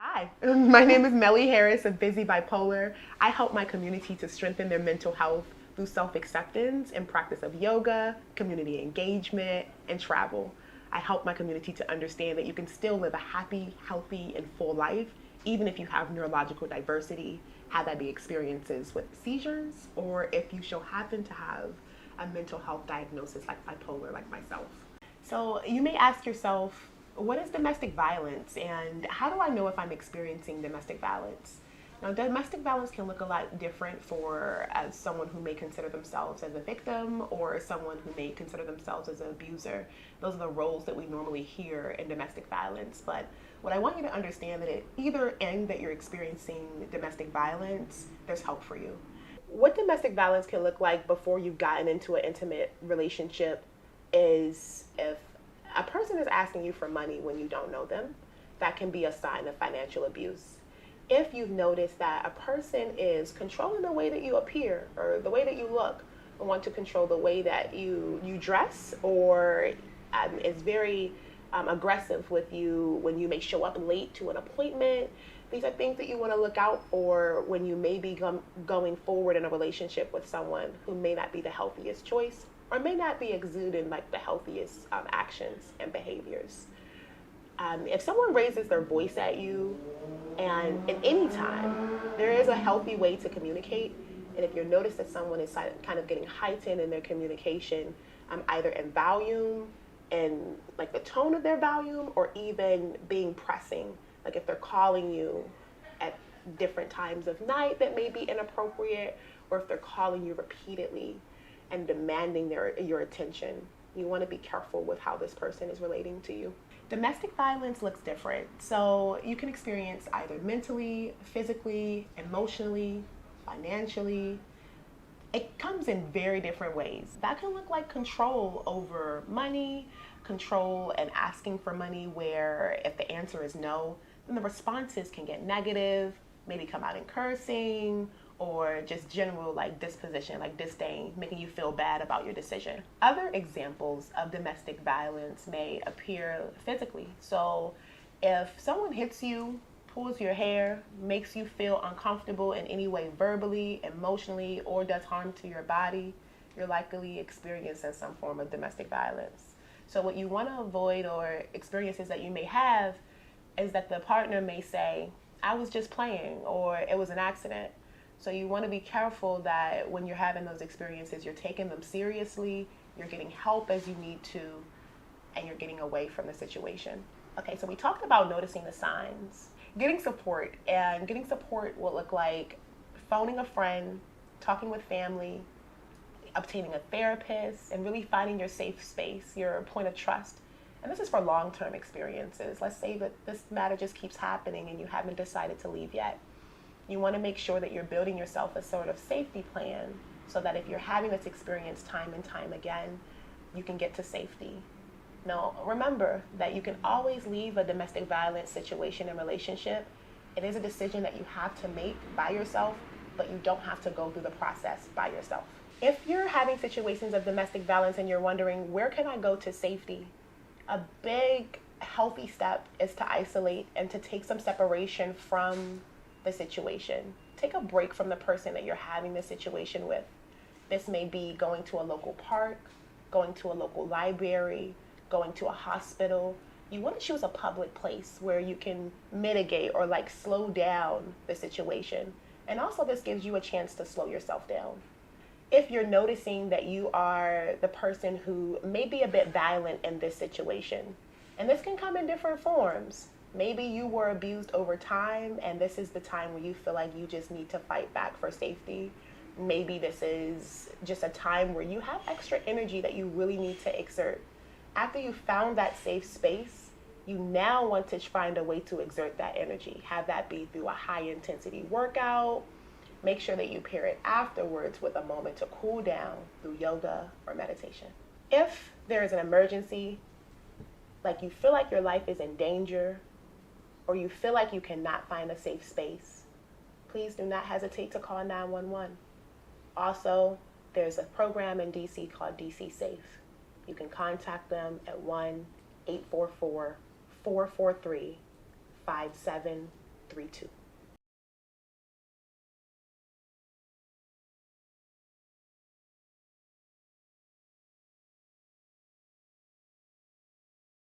Hi, my name is Melly Harris of Busy Bipolar. I help my community to strengthen their mental health through self acceptance and practice of yoga, community engagement, and travel. I help my community to understand that you can still live a happy, healthy, and full life, even if you have neurological diversity, have that be experiences with seizures, or if you shall happen to have a mental health diagnosis like bipolar, like myself. So you may ask yourself, what is domestic violence and how do I know if I'm experiencing domestic violence? Now, domestic violence can look a lot different for as someone who may consider themselves as a victim or someone who may consider themselves as an abuser. Those are the roles that we normally hear in domestic violence. But what I want you to understand that at either end that you're experiencing domestic violence, there's help for you. What domestic violence can look like before you've gotten into an intimate relationship is if a person is asking you for money when you don't know them, that can be a sign of financial abuse. If you've noticed that a person is controlling the way that you appear or the way that you look, or want to control the way that you dress, or is very aggressive with you when you may show up late to an appointment, these are things that you want to look out for when you may be going forward in a relationship with someone who may not be the healthiest choice or may not be exuding like the healthiest actions and behaviors. If someone raises their voice at you, and at any time, there is a healthy way to communicate. And if you notice that someone is kind of getting heightened in their communication, either in volume and like the tone of their volume, or even being pressing, like if they're calling you at different times of night that may be inappropriate, or if they're calling you repeatedly and demanding your attention. You want to be careful with how this person is relating to you. Domestic violence looks different. So you can experience either mentally, physically, emotionally, financially. It comes in very different ways. That can look like control over money, control and asking for money, where if the answer is no, then the responses can get negative, maybe come out in cursing, or just general like disposition, like disdain, making you feel bad about your decision. Other examples of domestic violence may appear physically. So if someone hits you, pulls your hair, makes you feel uncomfortable in any way verbally, emotionally, or does harm to your body, you're likely experiencing some form of domestic violence. So what you want to avoid, or experiences that you may have, is that the partner may say, I was just playing, or it was an accident. So you want to be careful that when you're having those experiences, you're taking them seriously, you're getting help as you need to, and you're getting away from the situation. Okay, so we talked about noticing the signs. Getting support, and getting support will look like phoning a friend, talking with family, obtaining a therapist, and really finding your safe space, your point of trust. And this is for long-term experiences. Let's say that this matter just keeps happening and you haven't decided to leave yet. You want to make sure that you're building yourself a sort of safety plan so that if you're having this experience time and time again, you can get to safety. Now, remember that you can always leave a domestic violence situation and relationship. It is a decision that you have to make by yourself, but you don't have to go through the process by yourself. If you're having situations of domestic violence and you're wondering, where can I go to safety? A big healthy step is to isolate and to take some separation from the situation. Take a break from the person that you're having the situation with. This may be going to a local park, going to a local library, going to a hospital. You want to choose a public place where you can mitigate or like slow down the situation. And also this gives you a chance to slow yourself down. If you're noticing that you are the person who may be a bit violent in this situation, and this can come in different forms. Maybe you were abused over time and this is the time where you feel like you just need to fight back for safety. Maybe this is just a time where you have extra energy that you really need to exert. After you found that safe space, you now want to find a way to exert that energy. Have that be through a high intensity workout. Make sure that you pair it afterwards with a moment to cool down through yoga or meditation. If there is an emergency, like you feel like your life is in danger, or you feel like you cannot find a safe space, please do not hesitate to call 911. Also, there's a program in DC called DC Safe. You can contact them at 1-844-443-5700. 3-2.